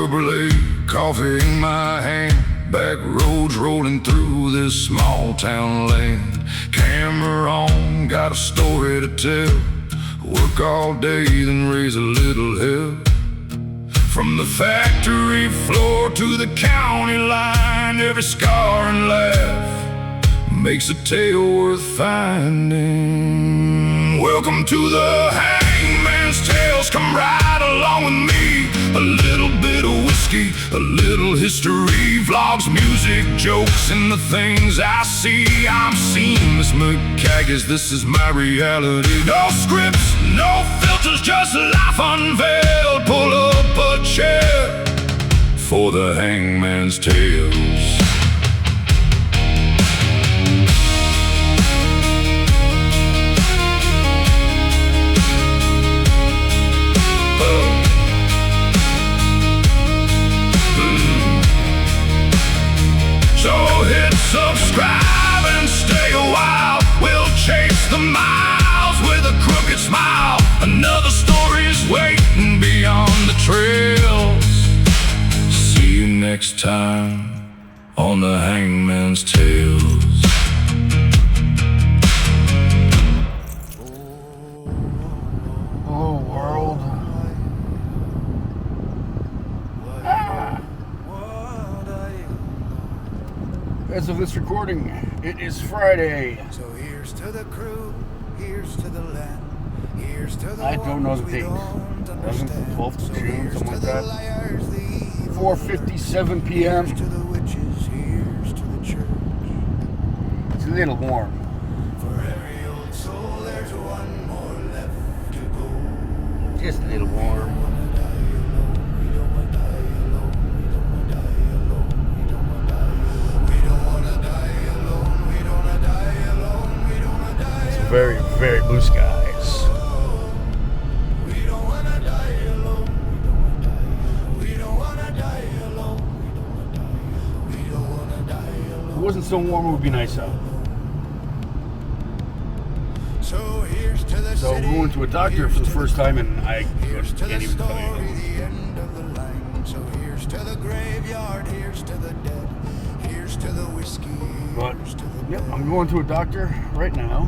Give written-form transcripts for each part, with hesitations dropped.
Blake, coffee in my hand, back roads rolling through this small town land. Camera on, got a story to tell. Work all day, then raise a little hell. From the factory floor to the county line, every scar and laugh makes a tale worth finding. Welcome to the Hangman's Tales, come ride along with me. A little bit of whiskey, a little history, vlogs, music, jokes, and the things I see. I'm Seamus McCaggis, this is my reality. No scripts, no filters, just life unveiled. Pull up a chair for the Hangman's Tales. So hit subscribe and stay a while. We'll chase the miles with a crooked smile. Another story's waiting beyond the trails. See you next time on the Hangman's Tales. Hello world. As of this recording, it is Friday. So here's to the crew, here's to the land, here's to the I don't know the date. 11th, 12th of June, something like that. 4:57 p.m. Here's to the witches, here's to the church. It's a little warm. For every old soul, there's one more left to go. Just a little warm. Very, very blue skies. We don't wanna die alone. We don't wanna die alone. We don't wanna die If it alone. wasn't so warm, it would be nice out. So here's to the So city. we went to a doctor for the first time, and I Here's to can't the even tell story, you. the end of the line. So here's to the graveyard, here's to the dead, here's to the whiskey, But, here's to the yep, dead. I'm going to a doctor right now.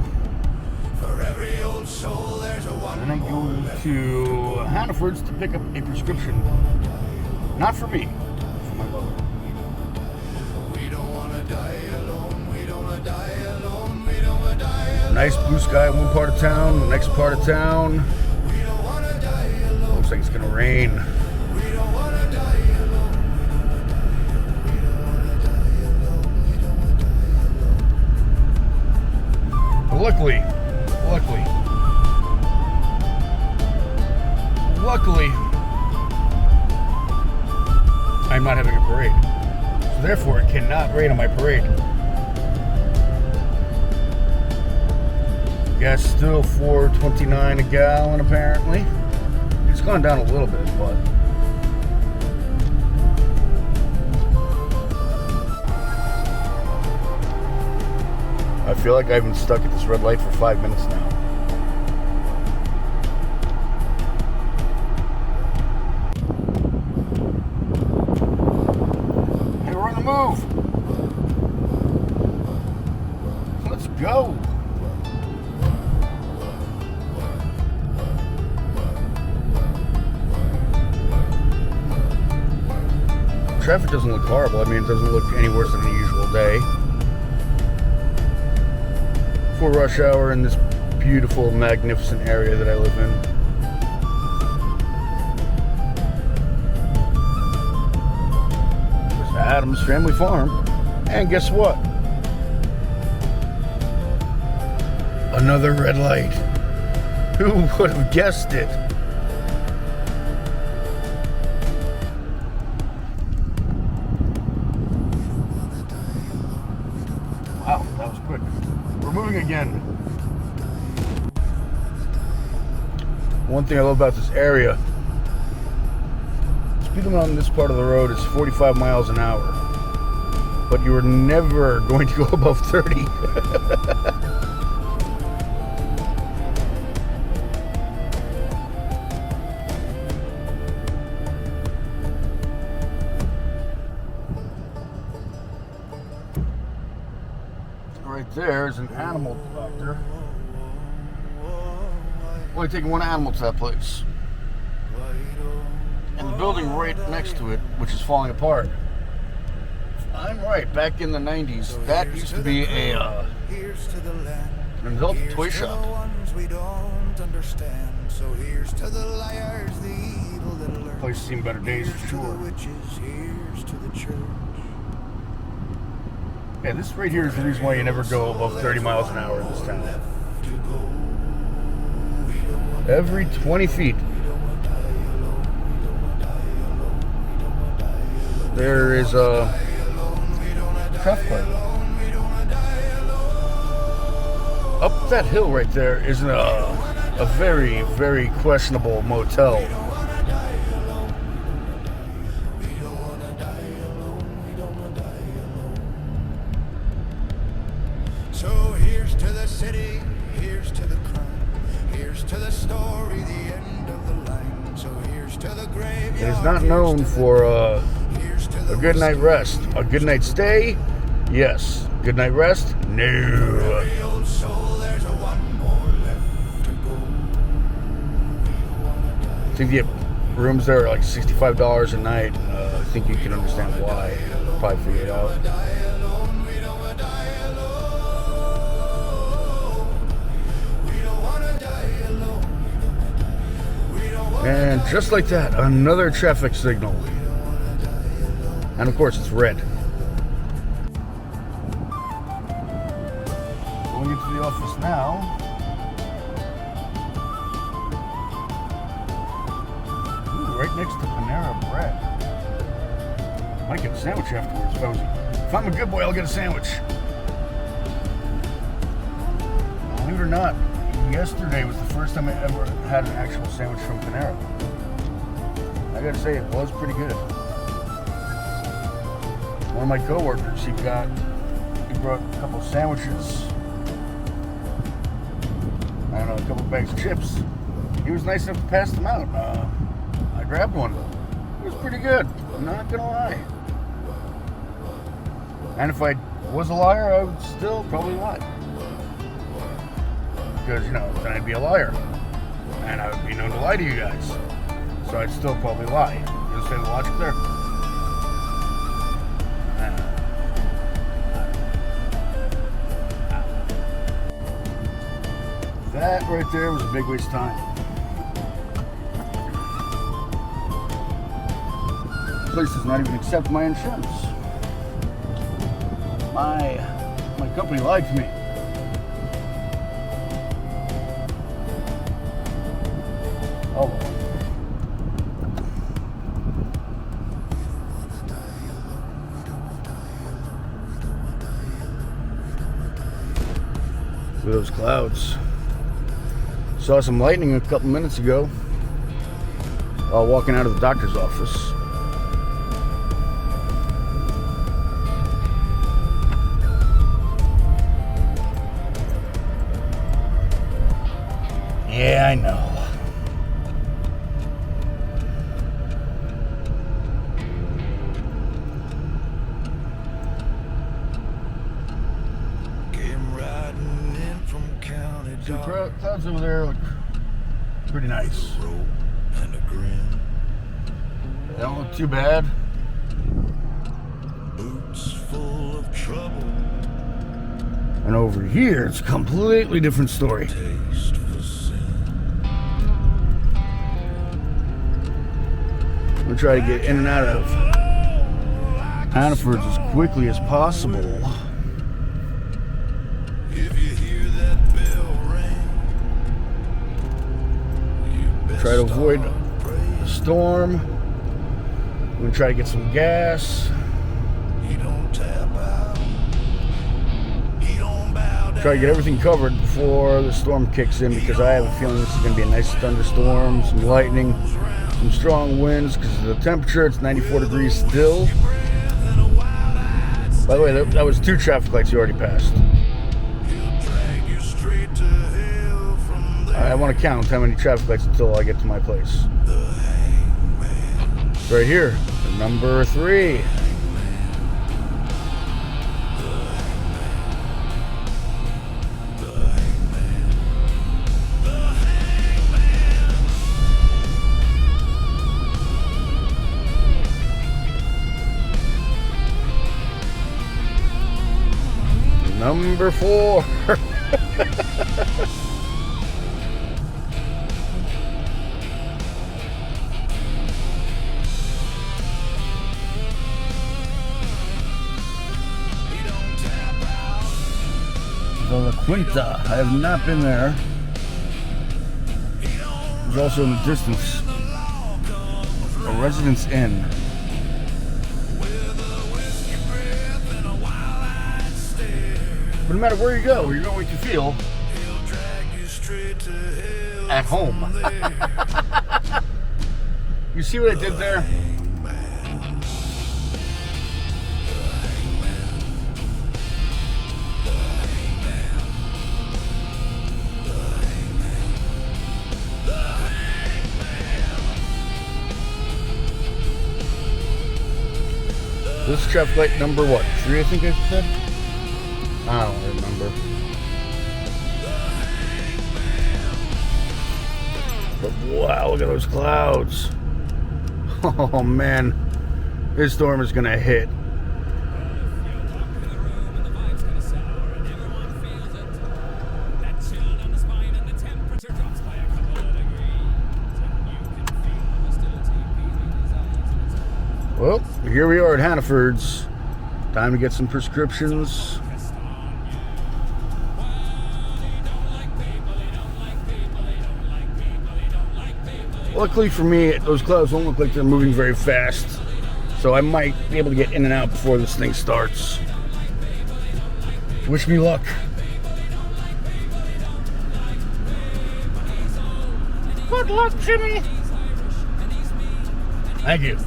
For every old soul, there's a one And I go more left. to Hannaford's to pick up a prescription. Not for me, for my mother. We don't wanna die alone. We don't wanna die alone. We don't wanna die alone. Nice blue sky in one part of town, the next part of town. We don't wanna die alone. Looks like it's gonna rain. We don't wanna die alone. We don't wanna die alone. We don't wanna die alone. But luckily, I'm not having a parade. So therefore, it cannot rain on my parade. Gas still $4.29 a gallon, apparently. It's gone down a little bit, but I feel like I've been stuck at this red light for 5 minutes now. Hey, we're on the move. Let's go. Traffic doesn't look horrible. I mean, it doesn't look any worse than a usual day. For rush hour in this beautiful, magnificent area that I live in. There's Adams Family Farm. And guess what? Another red light. Who would have guessed it? Wow, that was quick. We're moving again. One thing I love about this area, speed limit on this part of the road is 45 miles an hour. But you are never going to go above 30. there is an animal doctor. Only taking one animal to that place. And the building right next to it, which is falling apart. I'm right, back in the 90s, that used to be an adult toy shop. Place has seen better days for sure. Yeah, this right here is the reason why you never go above 30 miles an hour in this town. Every 20 feet, there is a traffic light. Up that hill right there is a very, very questionable motel. So here's to the city, here's to the crime, here's to the story, the end of the line. So here's to the graveyard. It is not known for a good night rest. A good night stay? Yes. Good night rest? No. I think the rooms there are like $65 a night. I think you can understand why. Probably figure it out. And just like that, another traffic signal. And of course, it's red. Going into the office now. Ooh, right next to Panera Bread. Might get a sandwich afterwards. If I'm a good boy, I'll get a sandwich. Believe it or not, yesterday was the first time I ever had an actual sandwich from Panera. I gotta say, it was pretty good. One of my coworkers, he brought a couple sandwiches and a couple bags of chips. He was nice enough to pass them out. I grabbed one. It was pretty good. I'm not gonna lie. And if I was a liar, I would still probably lie. Because, then I'd be a liar. And I would be known to lie to you guys. So I'd still probably lie. You understand the logic there? That right there was a big waste of time. This place does not even accept my insurance. My company lied to me. Oh well. Look at those clouds. Saw some lightning a couple minutes ago while walking out of the doctor's office. Yeah, I know. The clouds over there look pretty nice. They don't look too bad. Boots full of trouble. And over here, it's a completely different story. Taste for sin. I'm gonna try to get in and out of Hannaford as quickly as possible. If you hear that bell ring, you best Try to avoid start the praying. storm. I'm gonna try to get some gas. You don't tap out. You don't bow down. Try to get everything covered before the storm kicks in, because I have a feeling this is gonna be a nice thunderstorm, some lightning, some strong winds. Because of the temperature, it's 94 degrees still. By the way, that was 2 traffic lights you already passed. Drag you straight to hell from there. I want to count how many traffic lights until I get to my place. It's right here, number 3. Number 4. The La Quinta. I have not been there. There's also in the distance a Residence Inn. But no matter where you go, you're going to feel at home. You see what I did there? This is traffic light number what? 3, I think I said? I don't remember. But wow, look at those clouds. Oh man, this storm is gonna hit. Well, here we are at Hannaford's. Time to get some prescriptions. Luckily for me, those clouds don't look like they're moving very fast. So I might be able to get in and out before this thing starts. Wish me luck. Good luck, Jimmy. Thank you.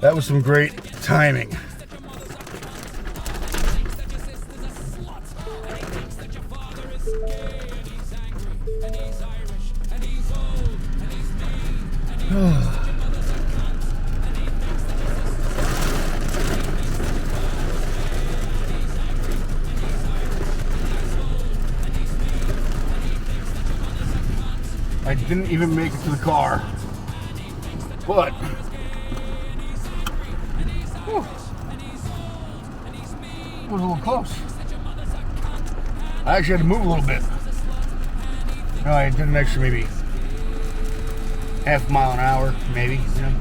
That was some great timing. I didn't even make it to the car, but it was a little close. I actually had to move a little bit. No, I did an extra maybe half mile an hour, maybe. You know?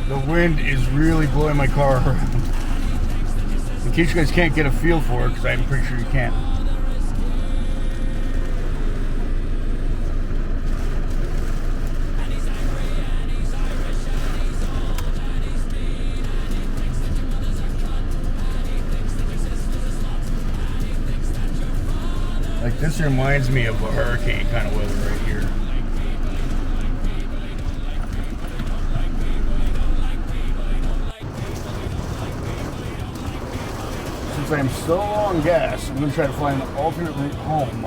The wind is really blowing my car around. In case you guys can't get a feel for it, because I'm pretty sure you can't. Like, this reminds me of a hurricane kind of weather right here. Since I am so low on gas, I'm going to try to find an alternate route home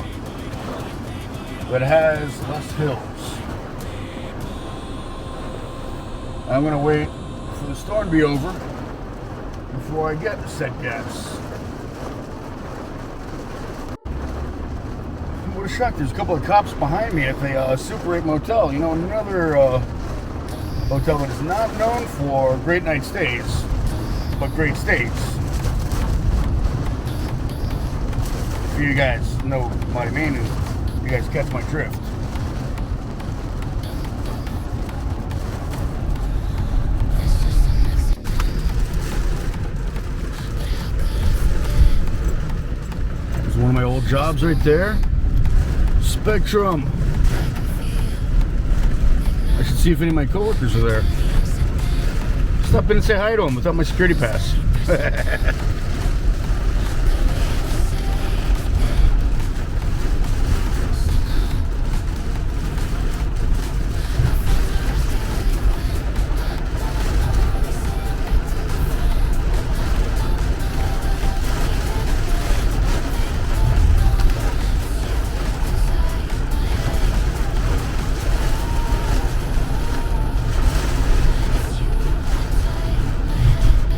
that has less hills. I'm going to wait for the storm to be over before I get said gas. What a shock, there's a couple of cops behind me at the Super 8 Motel. You know, another hotel that is not known for great night stays, but great stays. If you guys know what I mean, and you guys catch my drift. There's one of my old jobs right there. Spectrum. I should see if any of my coworkers are there. Stop in and say hi to them without my security pass.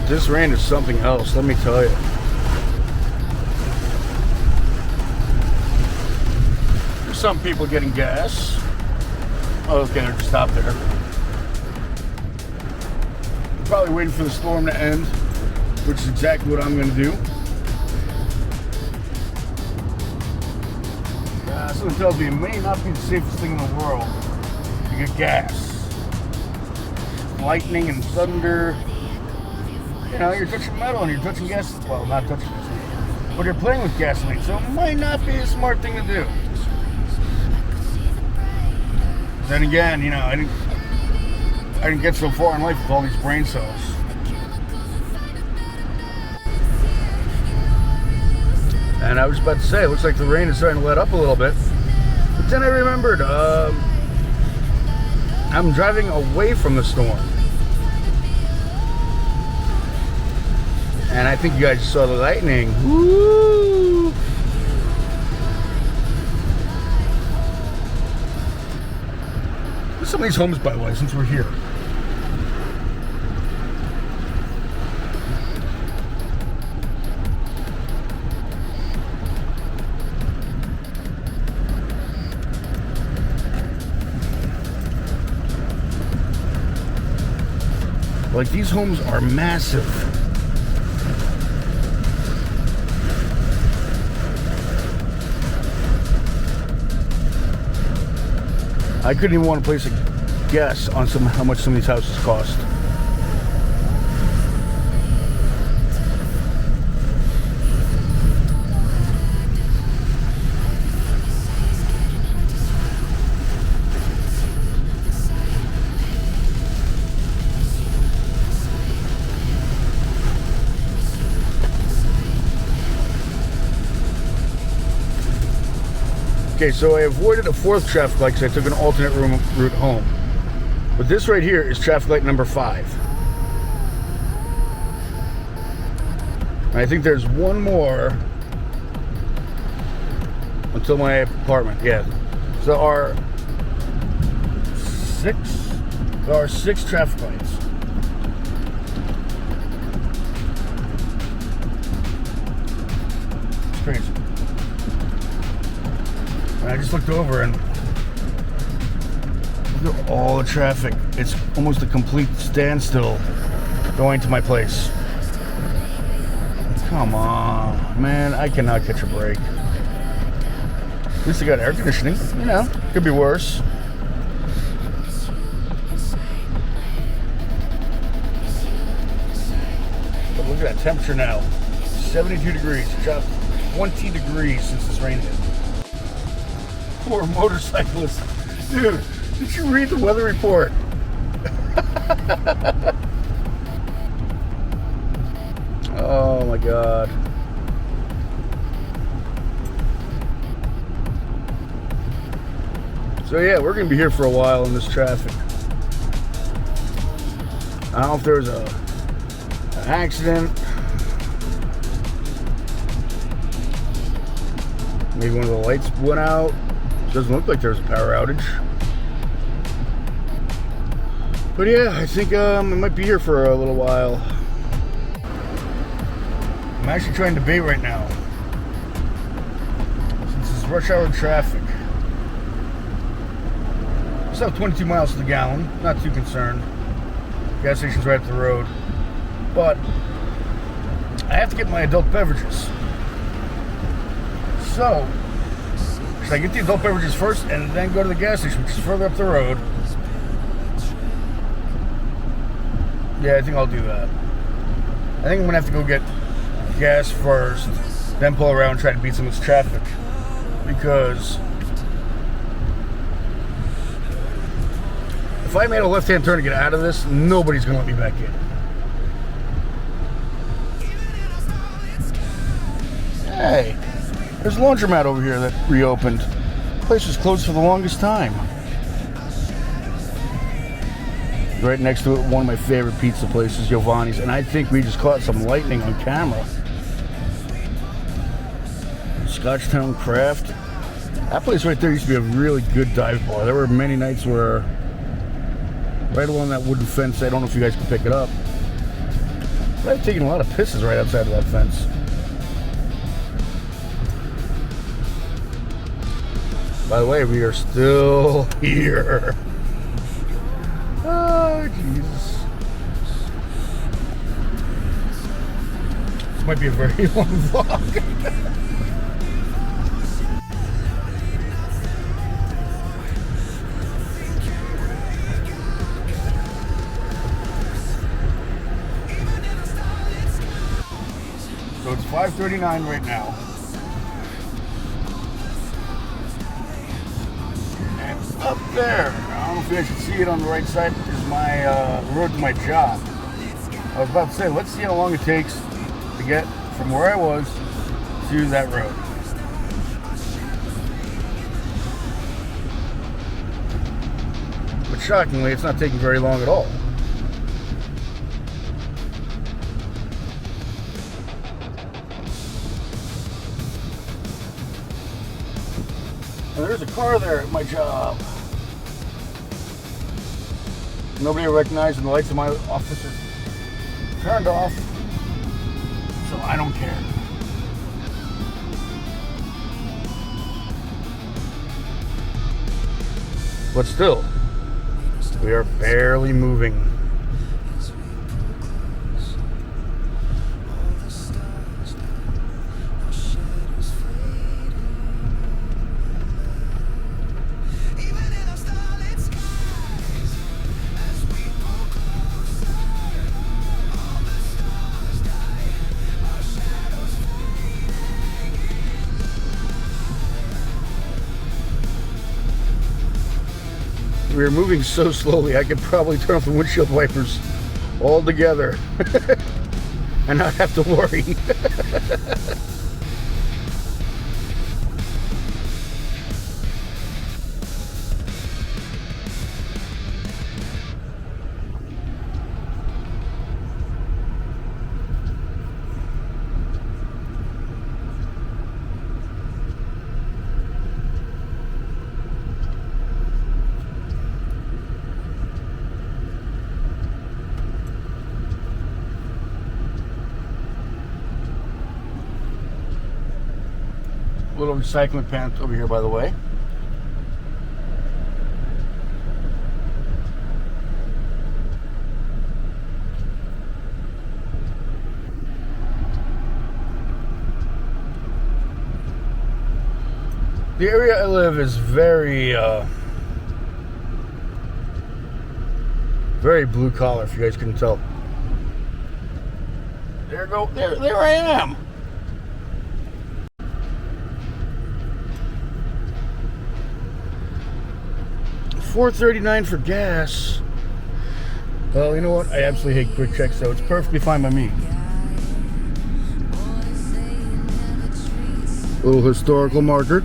This rain is something else, let me tell you. There's some people getting gas. Oh, okay, they're just stopped there. probably waiting for the storm to end, which is exactly what I'm going to do. Something tells me it may not be the safest thing in the world to get gas. Lightning and thunder. You know, you're touching metal and you're touching gas. Well, not touching gasoline, but you're playing with gasoline, so it might not be a smart thing to do. Then again, you know, I didn't get so far in life with all these brain cells. And I was about to say, it looks like the rain is starting to let up a little bit. But then I remembered, I'm driving away from the storm. And I think you guys saw the lightning. Woo! Look at some of these homes, by the way, since we're here. Like, these homes are massive. I couldn't even want to place a guess on how much some of these houses cost. Okay, so I avoided a fourth traffic light because I took an alternate route home. But this right here is traffic light number 5. And I think there's one more until my apartment. Yeah. So there are 6 traffic lights. It's crazy. I just looked over and look at all the traffic. It's almost a complete standstill going to my place. Come on, man, I cannot catch a break. At least I got air conditioning, you know, could be worse. But look at that temperature now, 72 degrees, it dropped 20 degrees since this rain hit. Poor motorcyclist. Dude, did you read the weather report? Oh my God. So yeah, we're gonna be here for a while in this traffic. I don't know if there was an accident. Maybe one of the lights went out. Doesn't look like there's a power outage. But yeah, I think I might be here for a little while. I'm actually trying to debate right now. Since it's rush hour traffic. I still have 22 miles to the gallon. Not too concerned. Gas station's right up the road. But I have to get my adult beverages. So, should I get the adult beverages first and then go to the gas station, which is further up the road? Yeah, I think I'll do that. I think I'm going to have to go get gas first, then pull around and try to beat some of this traffic. Because if I made a left-hand turn to get out of this, nobody's going to let me back in. Hey, there's a laundromat over here that reopened. The place was closed for the longest time. Right next to it, one of my favorite pizza places, Giovanni's, and I think we just caught some lightning on camera. Scotchtown Craft. That place right there used to be a really good dive bar. There were many nights where, right along that wooden fence, I don't know if you guys can pick it up, but I've taken a lot of pisses right outside of that fence. By the way, we are still here. Oh, Jesus. This might be a very long vlog. So it's 5:39 right now. And up there, I don't know if you guys can see it on the right side, is my road to my job. I was about to say, let's see how long it takes to get from where I was to that road. But shockingly, it's not taking very long at all. And there's a car there at my job. Nobody recognized, and the lights in my office are turned off, so I don't care. But still, we are barely moving. We are moving so slowly, I could probably turn off the windshield wipers altogether and not have to worry. Little recycling plant over here, by the way. The area I live is very blue collar, if you guys couldn't tell. There I am. $4.39 for gas. Well, you know what? I absolutely hate quick checks, so it's perfectly fine by me. Little historical marker.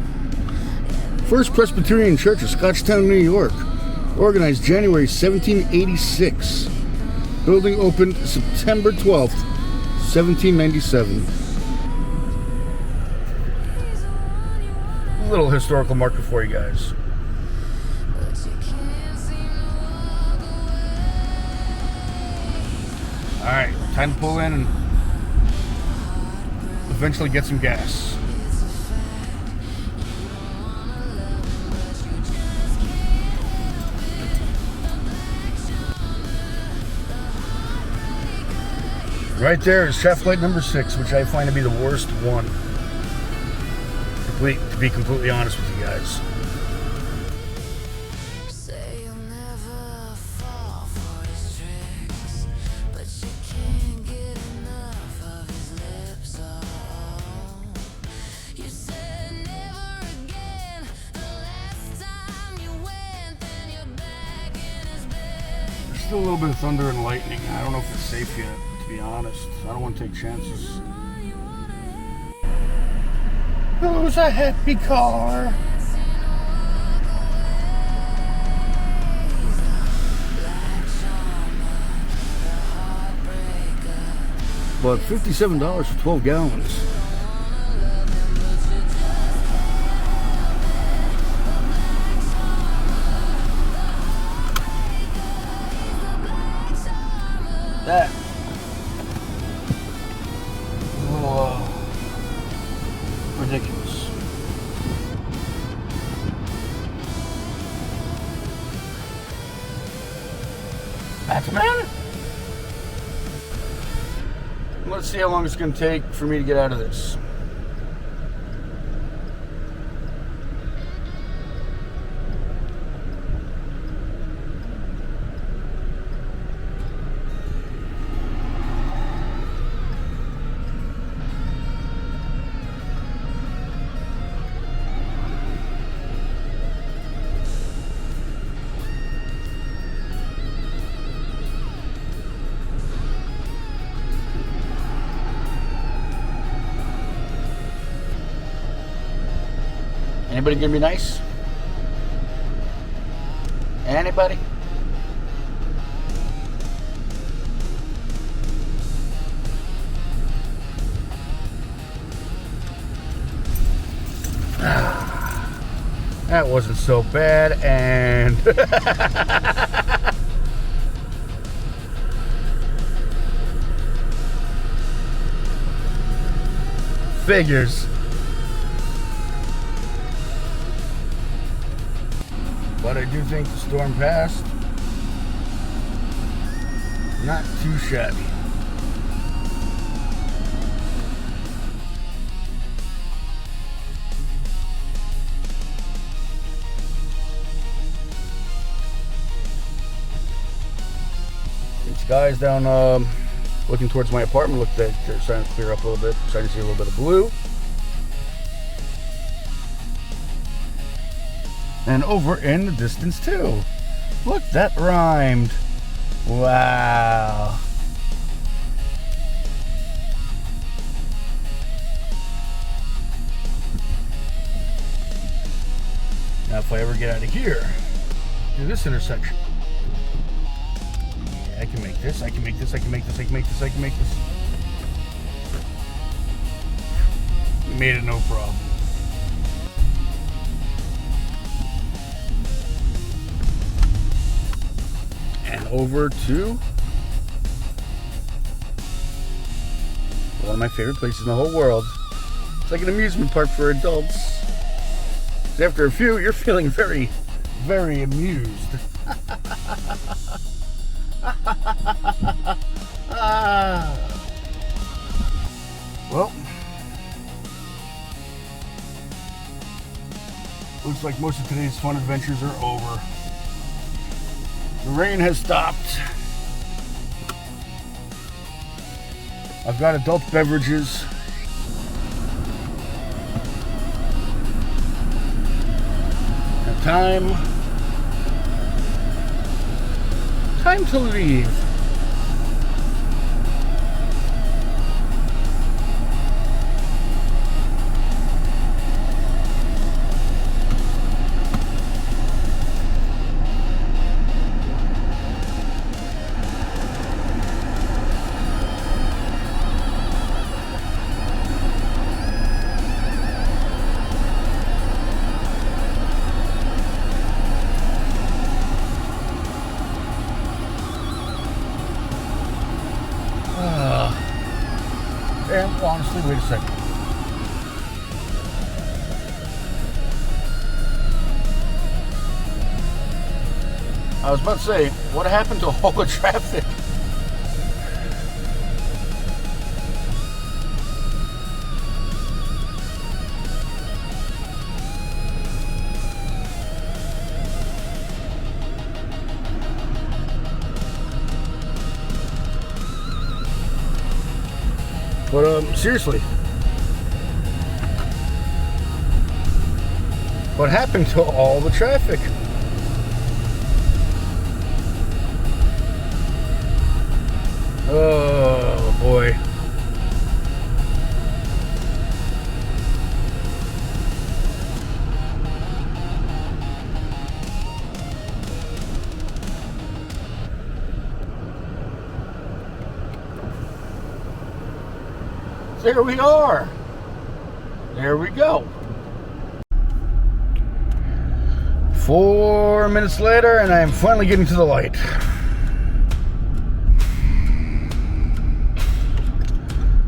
First Presbyterian Church of Scotchtown, New York. Organized January 1786. Building opened September 12th, 1797. Little historical marker for you guys. Alright, time to pull in and eventually get some gas. Right there is traffic light number 6, which I find to be the worst one. To be completely honest with you guys. Still a little bit of thunder and lightning. I don't know if it's safe yet, to be honest. I don't want to take chances. Who's a happy car? But $57 for 12 gallons. That a little ridiculous. Batman? Let's see how long it's going to take for me to get out of this. Anybody gonna be nice? Anybody? That wasn't so bad, and figures. But I do think the storm passed. Not too shabby. The skies down, looking towards my apartment, look like they're starting to clear up a little bit. Starting to see a little bit of blue. And over in the distance too. Look, that rhymed. Wow. Now if I ever get out of here, do this intersection. Yeah, I can make this, I can make this, I can make this, I can make this, I can make this. We made it no problem. And over to one of my favorite places in the whole world. It's like an amusement park for adults. After a few, you're feeling very, very amused. Well, looks like most of today's fun adventures are over. The rain has stopped. I've got adult beverages. And time to leave. And honestly, wait a second. I was about to say, what happened to all the traffic? But seriously, what happened to all the traffic? Oh boy. There we are. There we go. 4 minutes later, and I am finally getting to the light.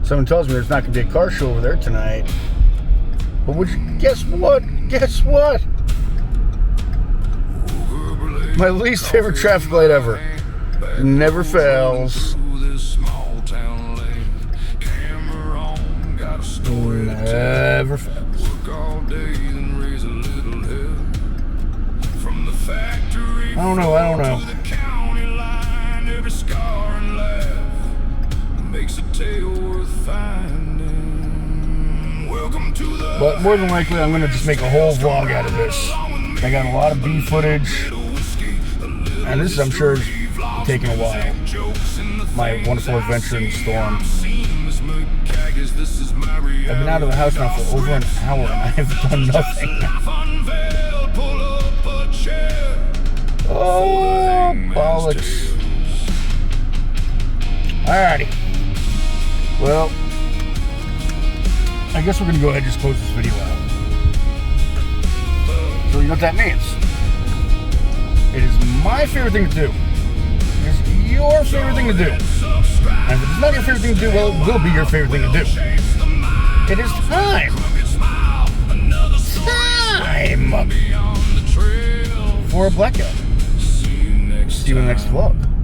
Someone tells me there's not going to be a car show over there tonight. But guess what? Guess what? My least favorite traffic light ever. Never fails. never fails. Work all day, then raise a little hell. From the factory I don't know. to the county line, every scar and laugh makes a tale worth finding. Welcome to the But more than likely, I'm gonna just make a whole vlog out of this. I got a lot of B footage, and this, I'm sure, is taking a while. My wonderful adventure in the storm. I've been out of the house now for over an hour, and I have done nothing. Oh, bollocks. Alrighty. Well, I guess we're going to go ahead and just close this video out. So you know what that means. It is my favorite thing to do. It is your favorite thing to do. And if it's not your favorite thing to do, well, it will be your favorite thing to do. It is time for a blackout. See you in the next vlog.